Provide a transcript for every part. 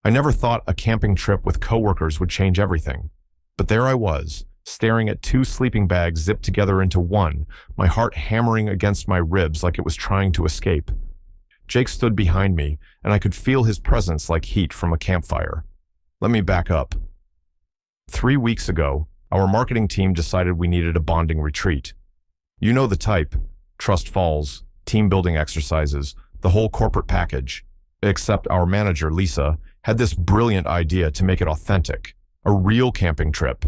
I never thought a camping trip with coworkers would change everything. But there I was, staring at two sleeping bags zipped together into one, my heart hammering against my ribs like it was trying to escape. Jake stood behind me, and I could feel his presence like heat from a campfire. Let me back up. 3 weeks ago, our marketing team decided we needed a bonding retreat. You know the type: trust falls, team building exercises, the whole corporate package. Except our manager, Lisa, had this brilliant idea to make it authentic. A real camping trip.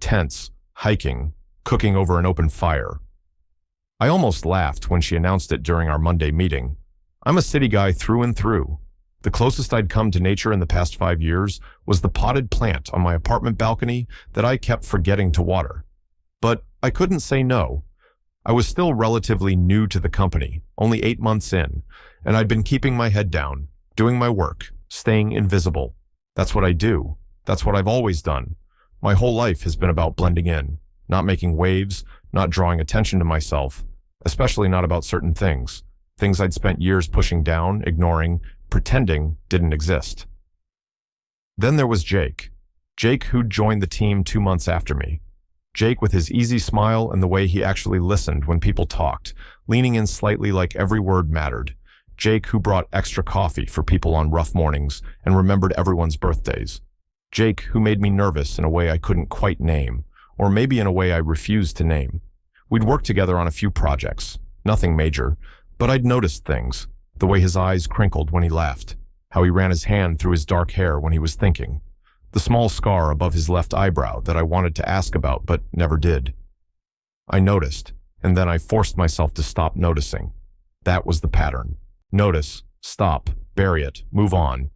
Tents, hiking, cooking over an open fire. I almost laughed when she announced it during our Monday meeting. I'm a city guy through and through. The closest I'd come to nature in the past 5 years was the potted plant on my apartment balcony that I kept forgetting to water. But I couldn't say no. I was still relatively new to the company, only 8 months in, and I'd been keeping my head down, doing my work, staying invisible. That's what I do. That's what I've always done. My whole life has been about blending in, not making waves, not drawing attention to myself, especially not about certain things I'd spent years pushing down, ignoring, pretending didn't exist. Then there was Jake. Jake, who'd joined the team 2 months after me. Jake with his easy smile and the way he actually listened when people talked, leaning in slightly like every word mattered. Jake who brought extra coffee for people on rough mornings and remembered everyone's birthdays. Jake who made me nervous in a way I couldn't quite name, or maybe in a way I refused to name. We'd worked together on a few projects, nothing major, but I'd noticed things. The way his eyes crinkled when he laughed, how he ran his hand through his dark hair when he was thinking, the small scar above his left eyebrow that I wanted to ask about but never did. I noticed, and then I forced myself to stop noticing. That was the pattern. Notice, stop, bury it, move on.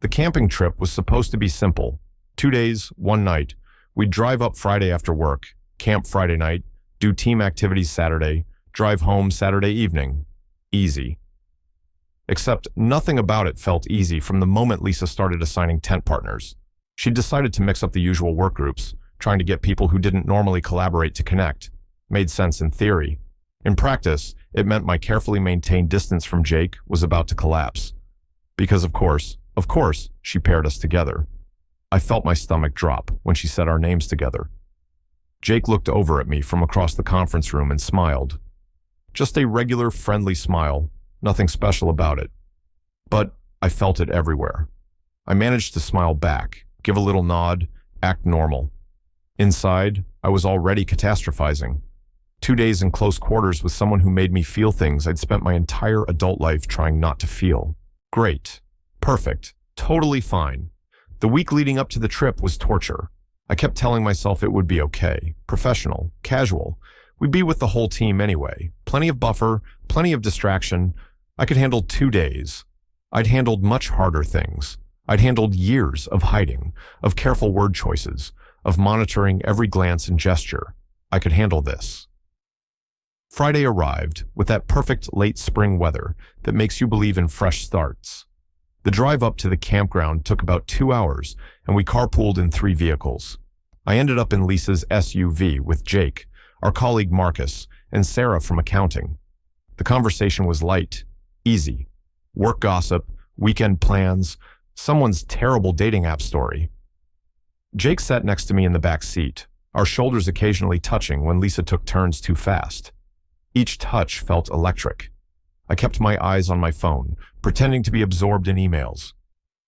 The camping trip was supposed to be simple. 2 days, 1 night. We'd drive up Friday after work, camp Friday night, do team activities Saturday, drive home Saturday evening. Easy. Except nothing about it felt easy from the moment Lisa started assigning tent partners. She decided to mix up the usual work groups, trying to get people who didn't normally collaborate to connect. Made sense in theory. In practice, it meant my carefully maintained distance from Jake was about to collapse. Because of course, she paired us together. I felt my stomach drop when she said our names together. Jake looked over at me from across the conference room and smiled. Just a regular, friendly smile, nothing special about it. But I felt it everywhere. I managed to smile back, give a little nod, act normal. Inside, I was already catastrophizing. 2 days in close quarters with someone who made me feel things I'd spent my entire adult life trying not to feel. Great. Perfect. Totally fine. The week leading up to the trip was torture. I kept telling myself it would be okay, professional, casual. We'd be with the whole team anyway. Plenty of buffer, plenty of distraction. I could handle 2 days. I'd handled much harder things. I'd handled years of hiding, of careful word choices, of monitoring every glance and gesture. I could handle this. Friday arrived with that perfect late spring weather that makes you believe in fresh starts. The drive up to the campground took about 2 hours, and we carpooled in 3 vehicles. I ended up in Lisa's SUV with Jake, our colleague Marcus, and Sarah from accounting. The conversation was light, easy. Work gossip, weekend plans, someone's terrible dating app story. Jake sat next to me in the back seat, our shoulders occasionally touching when Lisa took turns too fast. Each touch felt electric. I kept my eyes on my phone, pretending to be absorbed in emails.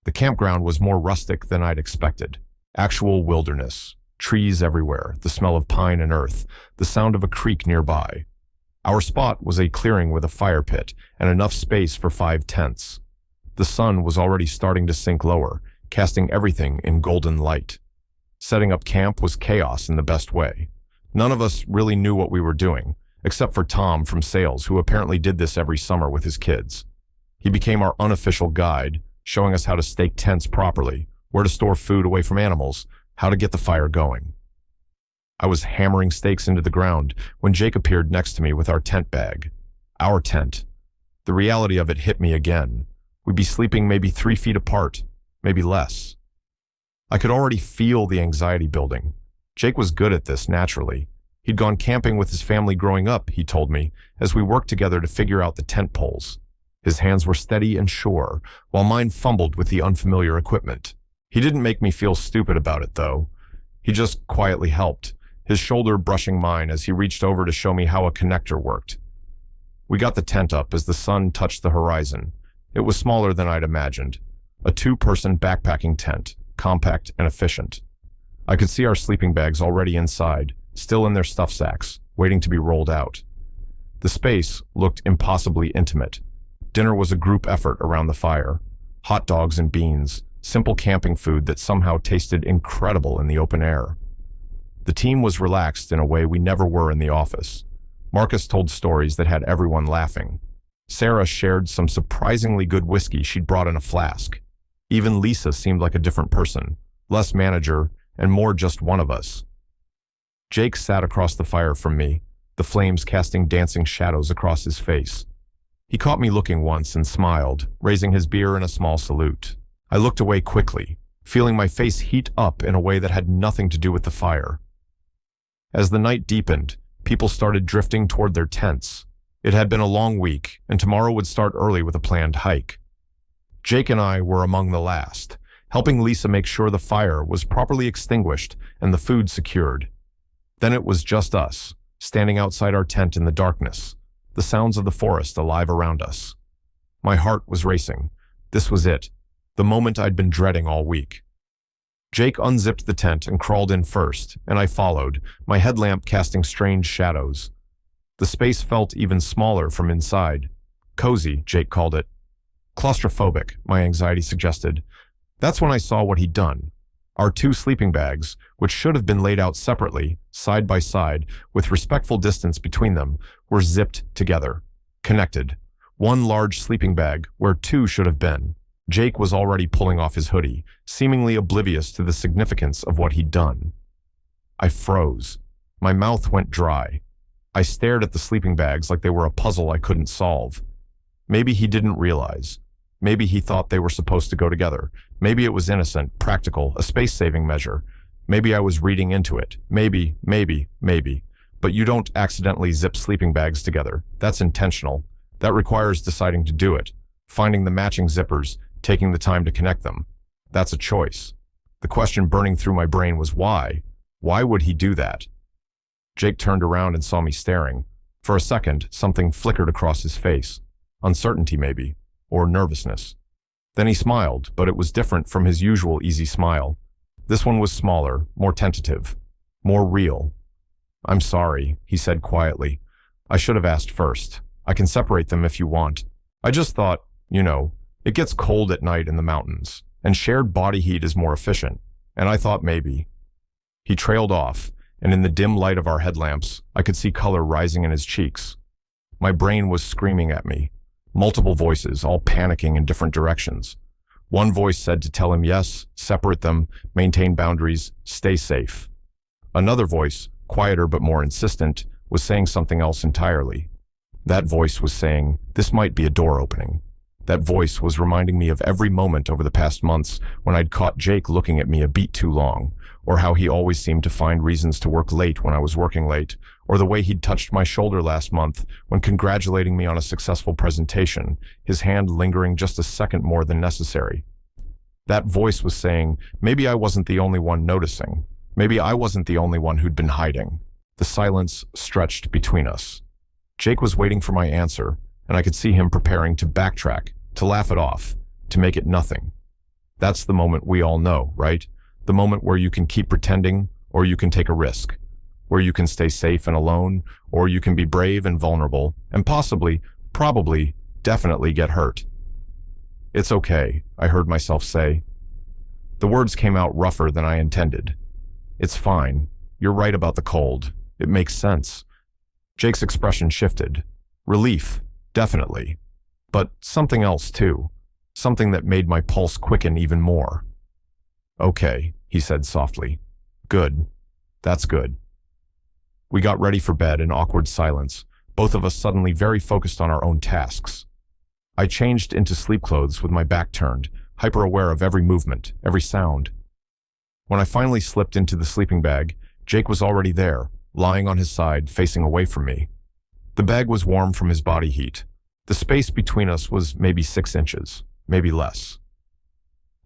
The campground was more rustic than I'd expected. Actual wilderness, trees everywhere, the smell of pine and earth, the sound of a creek nearby. Our spot was a clearing with a fire pit and enough space for 5 tents. The sun was already starting to sink lower, casting everything in golden light. Setting up camp was chaos in the best way. None of us really knew what we were doing, except for Tom from sales, who apparently did this every summer with his kids. He became our unofficial guide, showing us how to stake tents properly, where to store food away from animals, how to get the fire going. I was hammering stakes into the ground when Jake appeared next to me with our tent bag. Our tent. The reality of it hit me again. We'd be sleeping maybe 3 feet apart, maybe less. I could already feel the anxiety building. Jake was good at this naturally. He'd gone camping with his family growing up, he told me, as we worked together to figure out the tent poles. His hands were steady and sure, while mine fumbled with the unfamiliar equipment. He didn't make me feel stupid about it, though. He just quietly helped, his shoulder brushing mine as he reached over to show me how a connector worked. We got the tent up as the sun touched the horizon. It was smaller than I'd imagined. A two-person backpacking tent, compact and efficient. I could see our sleeping bags already inside, still in their stuff sacks, waiting to be rolled out. The space looked impossibly intimate. Dinner was a group effort around the fire. Hot dogs and beans, simple camping food that somehow tasted incredible in the open air. The team was relaxed in a way we never were in the office. Marcus told stories that had everyone laughing. Sarah shared some surprisingly good whiskey she'd brought in a flask. Even Lisa seemed like a different person, less manager and more just one of us. Jake sat across the fire from me, the flames casting dancing shadows across his face. He caught me looking once and smiled, raising his beer in a small salute. I looked away quickly, feeling my face heat up in a way that had nothing to do with the fire. As the night deepened, people started drifting toward their tents. It had been a long week, and tomorrow would start early with a planned hike. Jake and I were among the last, helping Lisa make sure the fire was properly extinguished and the food secured. Then it was just us, standing outside our tent in the darkness, the sounds of the forest alive around us. My heart was racing. This was it, the moment I'd been dreading all week. Jake unzipped the tent and crawled in first, and I followed, my headlamp casting strange shadows. The space felt even smaller from inside. Cozy, Jake called it. Claustrophobic, my anxiety suggested. That's when I saw what he'd done. Our two sleeping bags, which should have been laid out separately, side by side, with respectful distance between them, were zipped together, connected. One large sleeping bag where two should have been. Jake was already pulling off his hoodie, seemingly oblivious to the significance of what he'd done. I froze. My mouth went dry. I stared at the sleeping bags like they were a puzzle I couldn't solve. Maybe he didn't realize. Maybe he thought they were supposed to go together. Maybe it was innocent, practical, a space-saving measure. Maybe I was reading into it. Maybe. But you don't accidentally zip sleeping bags together. That's intentional. That requires deciding to do it, finding the matching zippers, taking the time to connect them. That's a choice. The question burning through my brain was why? Why would he do that? Jake turned around and saw me staring. For a second, something flickered across his face. Uncertainty, maybe. Or nervousness. Then he smiled, but it was different from his usual easy smile. This one was smaller, more tentative, more real. "I'm sorry," he said quietly. "I should have asked first. I can separate them if you want. I just thought, it gets cold at night in the mountains, and shared body heat is more efficient, and I thought maybe." He trailed off, and in the dim light of our headlamps, I could see color rising in his cheeks. My brain was screaming at me. Multiple voices, all panicking in different directions. One voice said to tell him yes, separate them, maintain boundaries, stay safe. Another voice, quieter but more insistent, was saying something else entirely. That voice was saying, this might be a door opening. That voice was reminding me of every moment over the past months when I'd caught Jake looking at me a beat too long, or how he always seemed to find reasons to work late when I was working late, or the way he'd touched my shoulder last month when congratulating me on a successful presentation, his hand lingering just a second more than necessary. That voice was saying, maybe I wasn't the only one noticing. Maybe I wasn't the only one who'd been hiding. The silence stretched between us. Jake was waiting for my answer, and I could see him preparing to backtrack, to laugh it off, to make it nothing. That's the moment we all know, right? The moment where you can keep pretending, or you can take a risk. Where you can stay safe and alone, or you can be brave and vulnerable, and possibly, probably, definitely get hurt. "It's okay," I heard myself say. The words came out rougher than I intended. "It's fine. You're right about the cold. It makes sense." Jake's expression shifted. Relief, definitely. But something else too. Something that made my pulse quicken even more. "Okay," he said softly. "Good. That's good." We got ready for bed in awkward silence, both of us suddenly very focused on our own tasks. I changed into sleep clothes with my back turned, hyper-aware of every movement, every sound. When I finally slipped into the sleeping bag, Jake was already there, lying on his side, facing away from me. The bag was warm from his body heat. The space between us was maybe 6 inches, maybe less.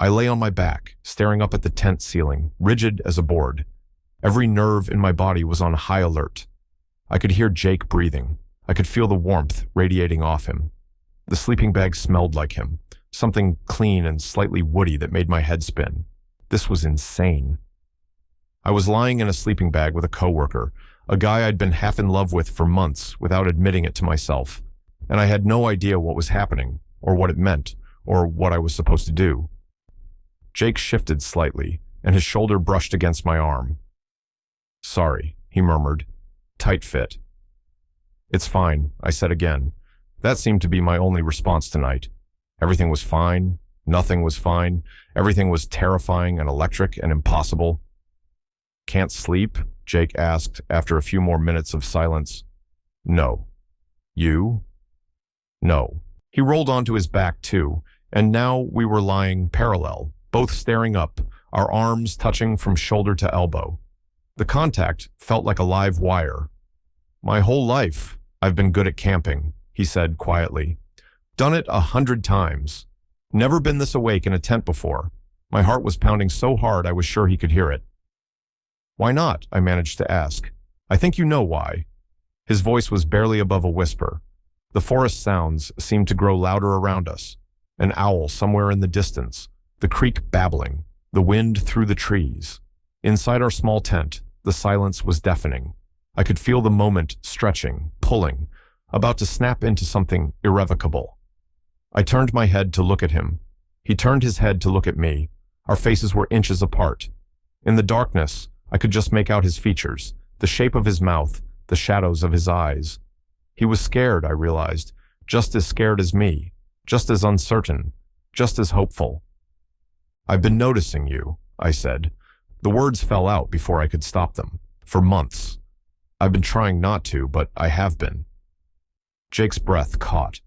I lay on my back, staring up at the tent ceiling, rigid as a board. Every nerve in my body was on high alert. I could hear Jake breathing. I could feel the warmth radiating off him. The sleeping bag smelled like him, something clean and slightly woody that made my head spin. This was insane. I was lying in a sleeping bag with a coworker, a guy I'd been half in love with for months without admitting it to myself, and I had no idea what was happening, or what it meant, or what I was supposed to do. Jake shifted slightly, and his shoulder brushed against my arm. "Sorry," he murmured. "Tight fit." "It's fine," I said again. That seemed to be my only response tonight. Everything was fine. Nothing was fine. Everything was terrifying and electric and impossible. "Can't sleep?" Jake asked after a few more minutes of silence. "No." "You?" "No." He rolled onto his back too, and now we were lying parallel, both staring up, our arms touching from shoulder to elbow. The contact felt like a live wire. "My whole life, I've been good at camping," he said quietly. "Done it 100 times. Never been this awake in a tent before." My heart was pounding so hard I was sure he could hear it. "Why not?" I managed to ask. "I think you know why." His voice was barely above a whisper. The forest sounds seemed to grow louder around us. An owl somewhere in the distance, the creek babbling, the wind through the trees. Inside our small tent, the silence was deafening. I could feel the moment stretching, pulling, about to snap into something irrevocable. I turned my head to look at him. He turned his head to look at me. Our faces were inches apart. In the darkness, I could just make out his features, the shape of his mouth, the shadows of his eyes. He was scared, I realized, just as scared as me, just as uncertain, just as hopeful. "I've been noticing you," I said. The words fell out before I could stop them. "For months. I've been trying not to, but I have been." Jake's breath caught.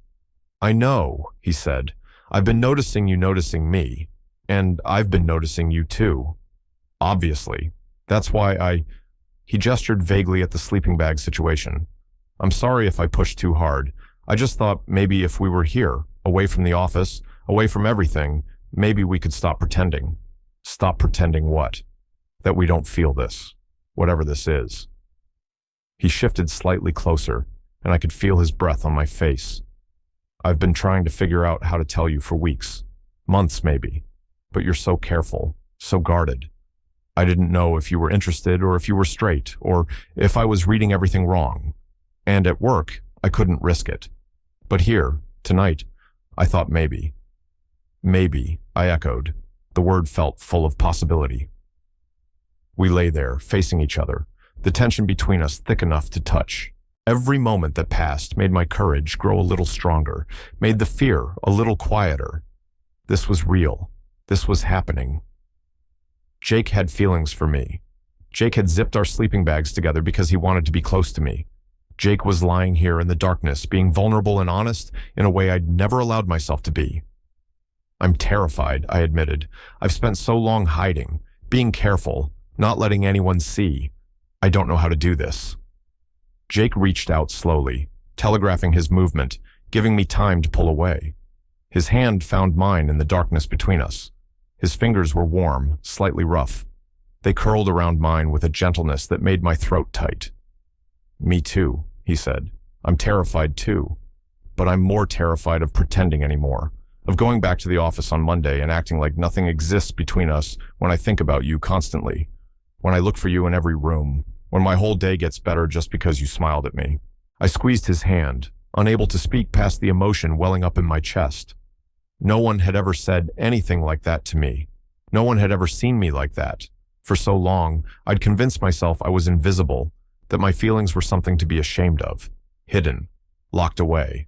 "I know," he said. "I've been noticing you noticing me, and I've been noticing you too. Obviously. That's why He gestured vaguely at the sleeping bag situation. "I'm sorry if I pushed too hard. I just thought maybe if we were here, away from the office, away from everything, maybe we could stop pretending." "Stop pretending what?" "That we don't feel this, whatever this is." He shifted slightly closer, and I could feel his breath on my face. "I've been trying to figure out how to tell you for weeks, months maybe, but you're so careful, so guarded. I didn't know if you were interested or if you were straight, or if I was reading everything wrong. And at work, I couldn't risk it. But here, tonight, I thought maybe." "Maybe," I echoed. The word felt full of possibility. We lay there, facing each other, the tension between us thick enough to touch. Every moment that passed made my courage grow a little stronger, made the fear a little quieter. This was real. This was happening. Jake had feelings for me. Jake had zipped our sleeping bags together because he wanted to be close to me. Jake was lying here in the darkness, being vulnerable and honest in a way I'd never allowed myself to be. "I'm terrified," I admitted. "I've spent so long hiding, being careful, not letting anyone see. I don't know how to do this." Jake reached out slowly, telegraphing his movement, giving me time to pull away. His hand found mine in the darkness between us. His fingers were warm, slightly rough. They curled around mine with a gentleness that made my throat tight. "Me too," he said. "I'm terrified too. But I'm more terrified of pretending anymore, of going back to the office on Monday and acting like nothing exists between us when I think about you constantly, when I look for you in every room, when my whole day gets better just because you smiled at me." I squeezed his hand, unable to speak past the emotion welling up in my chest. No one had ever said anything like that to me. No one had ever seen me like that. For so long, I'd convinced myself I was invisible, that my feelings were something to be ashamed of, hidden, locked away.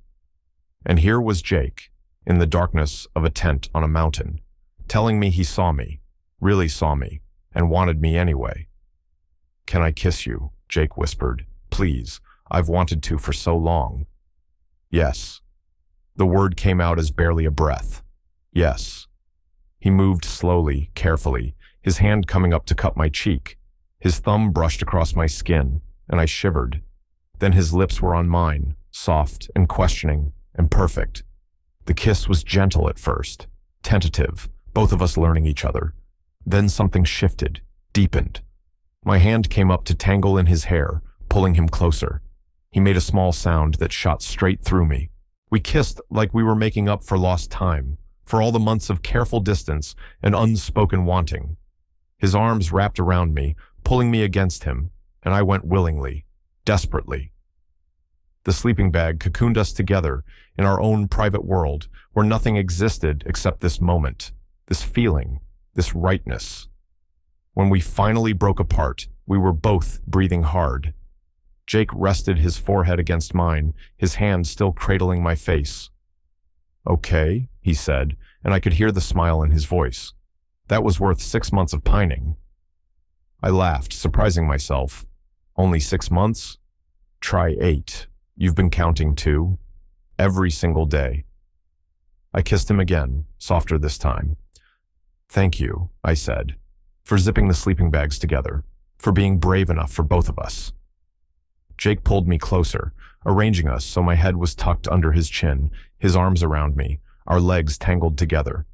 And here was Jake, in the darkness of a tent on a mountain, telling me he saw me, really saw me, and wanted me anyway. "Can I kiss you?" Jake whispered. "Please, I've wanted to for so long." "Yes." The word came out as barely a breath. "Yes." He moved slowly, carefully, his hand coming up to cup my cheek. His thumb brushed across my skin, and I shivered. Then his lips were on mine, soft and questioning, and perfect. The kiss was gentle at first, tentative, both of us learning each other. Then something shifted, deepened. My hand came up to tangle in his hair, pulling him closer. He made a small sound that shot straight through me. We kissed like we were making up for lost time, for all the months of careful distance and unspoken wanting. His arms wrapped around me, pulling me against him, and I went willingly, desperately. The sleeping bag cocooned us together in our own private world where nothing existed except this moment, this feeling, this rightness. When we finally broke apart, we were both breathing hard. Jake rested his forehead against mine, his hand still cradling my face. "Okay," he said, and I could hear the smile in his voice. That was worth 6 months of pining. I laughed, surprising myself. "Only 6 months? Try 8. You've been counting too. Every single day." I kissed him again, softer this time. "Thank you," I said, "for zipping the sleeping bags together, for being brave enough for both of us." Jake pulled me closer, arranging us so my head was tucked under his chin, his arms around me, our legs tangled together.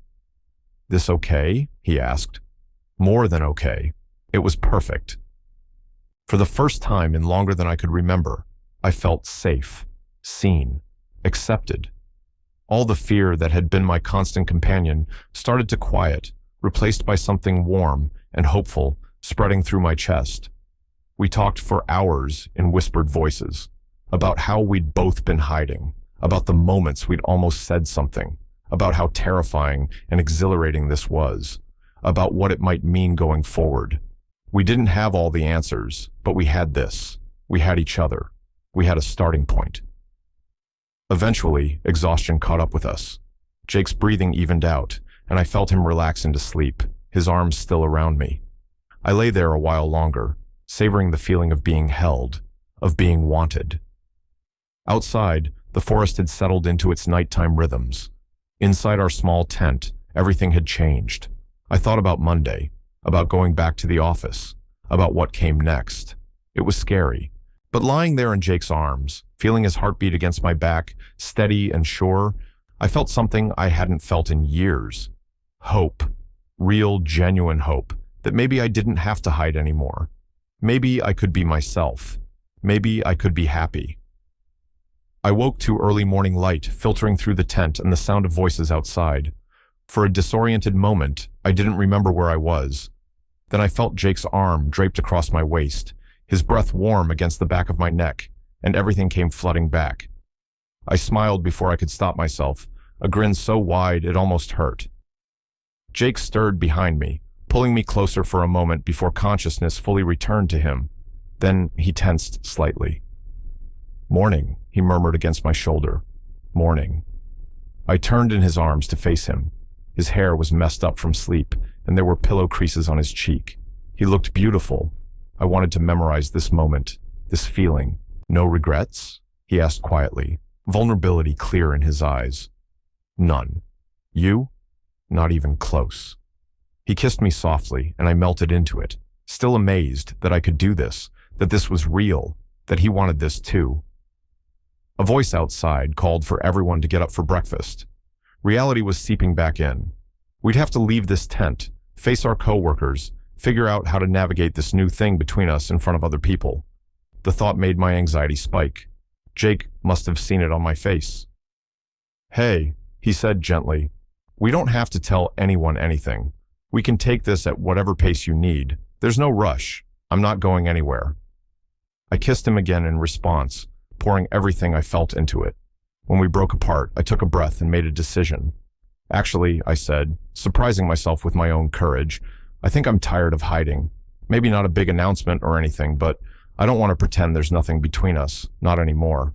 "This okay?" he asked. More than okay. It was perfect. For the first time in longer than I could remember, I felt safe, seen, accepted. All the fear that had been my constant companion started to quiet, replaced by something warm and hopeful spreading through my chest. We talked for hours in whispered voices, about how we'd both been hiding, about the moments we'd almost said something, about how terrifying and exhilarating this was, about what it might mean going forward. We didn't have all the answers, but we had this. We had each other. We had a starting point. Eventually, exhaustion caught up with us. Jake's breathing evened out, and I felt him relax into sleep, his arms still around me. I lay there a while longer, savoring the feeling of being held, of being wanted. Outside, the forest had settled into its nighttime rhythms. Inside our small tent, everything had changed. I thought about Monday, about going back to the office, about what came next. It was scary, but lying there in Jake's arms, feeling his heartbeat against my back, steady and sure, I felt something I hadn't felt in years. Hope. Real, genuine hope that maybe I didn't have to hide anymore. Maybe I could be myself. Maybe I could be happy. I woke to early morning light filtering through the tent and the sound of voices outside. For a disoriented moment, I didn't remember where I was. Then I felt Jake's arm draped across my waist, his breath warm against the back of my neck, and everything came flooding back. I smiled before I could stop myself, a grin so wide it almost hurt. Jake stirred behind me, pulling me closer for a moment before consciousness fully returned to him. Then he tensed slightly. "Morning," he murmured against my shoulder. "Morning." I turned in his arms to face him. His hair was messed up from sleep, and there were pillow creases on his cheek. He looked beautiful. I wanted to memorize this moment, this feeling. "No regrets?" he asked quietly, vulnerability clear in his eyes. "None. You? Not even close." He kissed me softly, and I melted into it, still amazed that I could do this, that this was real, that he wanted this too. A voice outside called for everyone to get up for breakfast. Reality was seeping back in. We'd have to leave this tent, face our coworkers, figure out how to navigate this new thing between us in front of other people. The thought made my anxiety spike. Jake must have seen it on my face. "Hey," he said gently, "we don't have to tell anyone anything. We can take this at whatever pace you need. There's no rush. I'm not going anywhere." I kissed him again in response, pouring everything I felt into it. When we broke apart, I took a breath and made a decision. "Actually," I said, surprising myself with my own courage, "I think I'm tired of hiding. Maybe not a big announcement or anything, but I don't want to pretend there's nothing between us, not anymore."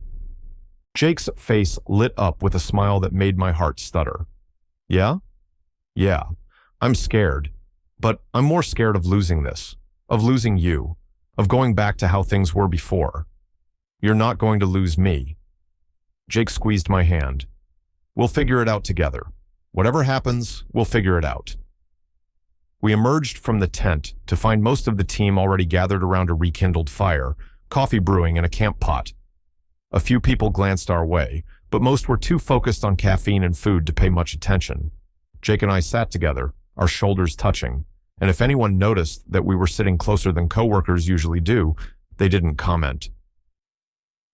Jake's face lit up with a smile that made my heart stutter. "Yeah? Yeah. I'm scared, but I'm more scared of losing this, of losing you, of going back to how things were before. You're not going to lose me." Jake squeezed my hand. "We'll figure it out together. Whatever happens, we'll figure it out." We emerged from the tent to find most of the team already gathered around a rekindled fire, coffee brewing in a camp pot. A few people glanced our way, but most were too focused on caffeine and food to pay much attention. Jake and I sat together, our shoulders touching, and if anyone noticed that we were sitting closer than coworkers usually do, they didn't comment.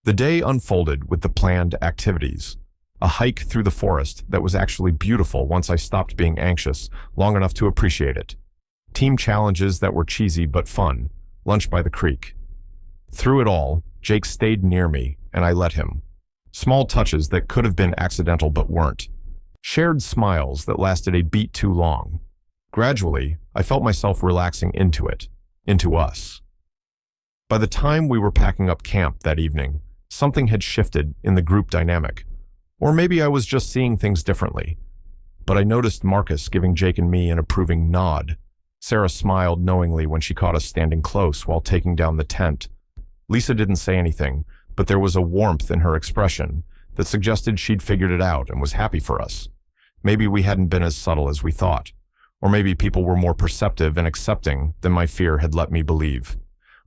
The day unfolded with the planned activities. A hike through the forest that was actually beautiful once I stopped being anxious long enough to appreciate it. Team challenges that were cheesy but fun. Lunch by the creek. Through it all, Jake stayed near me, and I let him. Small touches that could have been accidental but weren't. Shared smiles that lasted a beat too long. Gradually, I felt myself relaxing into it, into us. By the time we were packing up camp that evening, something had shifted in the group dynamic. Or maybe I was just seeing things differently. But I noticed Marcus giving Jake and me an approving nod. Sarah smiled knowingly when she caught us standing close while taking down the tent. Lisa didn't say anything, but there was a warmth in her expression that suggested she'd figured it out and was happy for us. Maybe we hadn't been as subtle as we thought. Or maybe people were more perceptive and accepting than my fear had let me believe.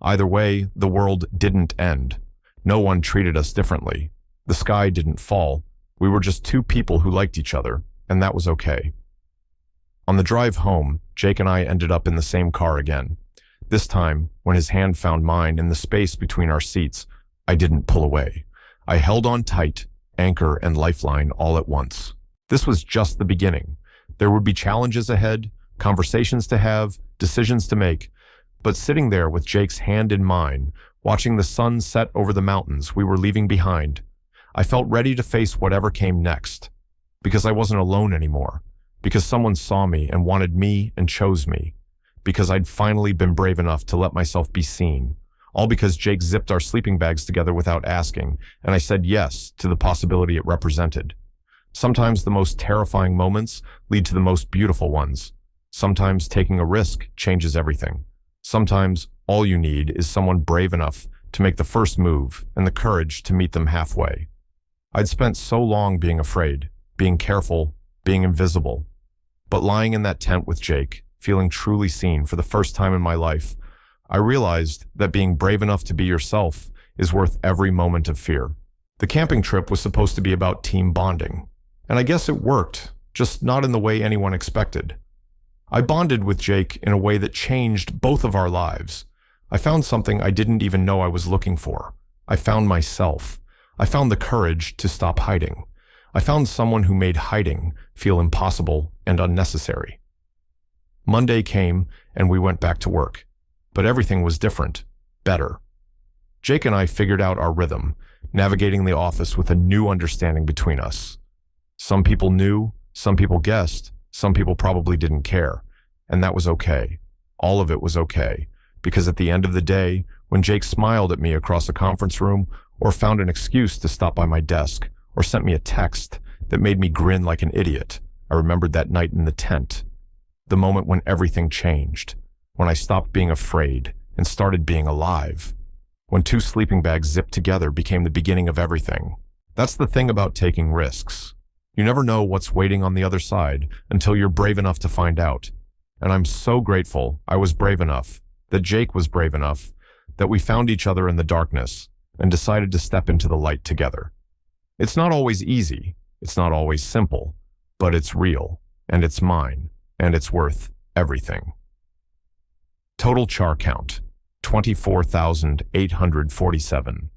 Either way, the world didn't end. No one treated us differently. The sky didn't fall. We were just two people who liked each other, and that was okay. On the drive home, Jake and I ended up in the same car again. This time, when his hand found mine in the space between our seats, I didn't pull away. I held on tight, anchor and lifeline all at once. This was just the beginning. There would be challenges ahead, conversations to have, decisions to make, but sitting there with Jake's hand in mine, watching the sun set over the mountains we were leaving behind, I felt ready to face whatever came next. Because I wasn't alone anymore. Because someone saw me and wanted me and chose me. Because I'd finally been brave enough to let myself be seen. All because Jake zipped our sleeping bags together without asking, and I said yes to the possibility it represented. Sometimes the most terrifying moments lead to the most beautiful ones. Sometimes taking a risk changes everything. Sometimes all you need is someone brave enough to make the first move and the courage to meet them halfway. I'd spent so long being afraid, being careful, being invisible. But lying in that tent with Jake, feeling truly seen for the first time in my life, I realized that being brave enough to be yourself is worth every moment of fear. The camping trip was supposed to be about team bonding. And I guess it worked, just not in the way anyone expected. I bonded with Jake in a way that changed both of our lives. I found something I didn't even know I was looking for. I found myself. I found the courage to stop hiding. I found someone who made hiding feel impossible and unnecessary. Monday came and we went back to work. But everything was different, better. Jake and I figured out our rhythm, navigating the office with a new understanding between us. Some people knew, some people guessed, some people probably didn't care. And that was okay. All of it was okay. Because at the end of the day, when Jake smiled at me across a conference room, or found an excuse to stop by my desk, or sent me a text that made me grin like an idiot, I remembered that night in the tent. The moment when everything changed. When I stopped being afraid and started being alive. When two sleeping bags zipped together became the beginning of everything. That's the thing about taking risks. You never know what's waiting on the other side until you're brave enough to find out. And I'm so grateful I was brave enough, that Jake was brave enough, that we found each other in the darkness and decided to step into the light together. It's not always easy, it's not always simple, but it's real, and it's mine, and it's worth everything. Total char count, 24,847.